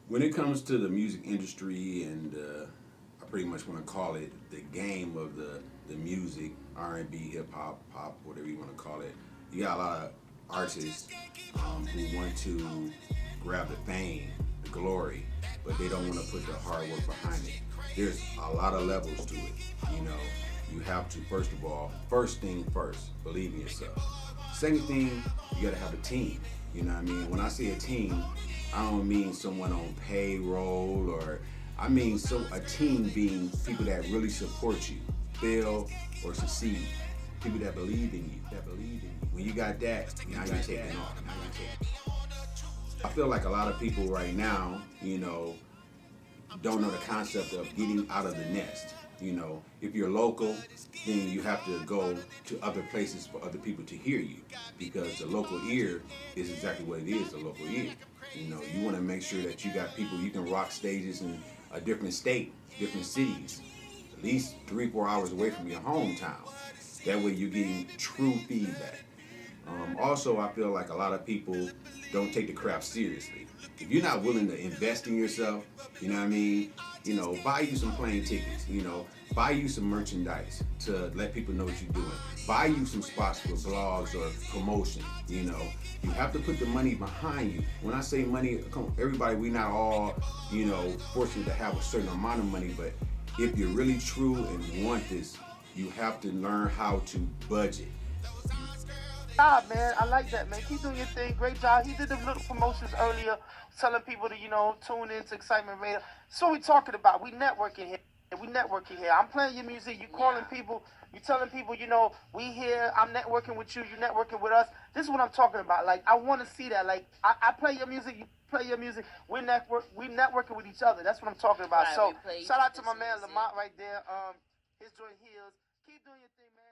When it comes to the music industry, and I pretty much want to call it the game of the music, R&B, hip hop, pop, whatever you want to call it, you got a lot of artists who want to grab the fame, the glory, but they don't want to put the hard work behind it. There's a lot of levels to it. You know, you have to first of all, first thing first, believe in yourself. Second thing, you got to have a team. You know what I mean? When I say a team, I don't mean someone on payroll, or I mean a team being people that really support you, fail or succeed. People that believe in you, that believe in you. When you got that, now you're taking off. Now you're taking off. I feel like a lot of people right now, don't know the concept of getting out of the nest. If you're local, then you have to go to other places for other people to hear you, because the local ear is exactly what it is, the local ear. You want to make sure that you got people you can rock stages in a different state, different cities, at least 3-4 hours away from your hometown. That way you're getting true feedback. Also, I feel like a lot of people don't take the craft seriously. If you're not willing to invest in yourself, you know what I mean? Buy you some plane tickets, buy you some merchandise to let people know what you're doing. Buy you some spots for blogs or promotion, You have to put the money behind you. When I say money, everybody, we not all, fortunate to have a certain amount of money, but if you're really true and want this, you have to learn how to budget. Job, man. I like that, man. Keep doing your thing. Great job. He did the little promotions earlier, telling people to, tune in to Excitement Radio. So we talking about. We networking here. We networking here. I'm playing your music. You calling people. You telling people, we here. I'm networking with you. You networking with us. This is what I'm talking about. Like, I want to see that. Like, I play your music. You play your music. We networking with each other. That's what I'm talking about. Right, so shout out to my man Lamontt right there. His joint Heels. Keep doing your thing, man.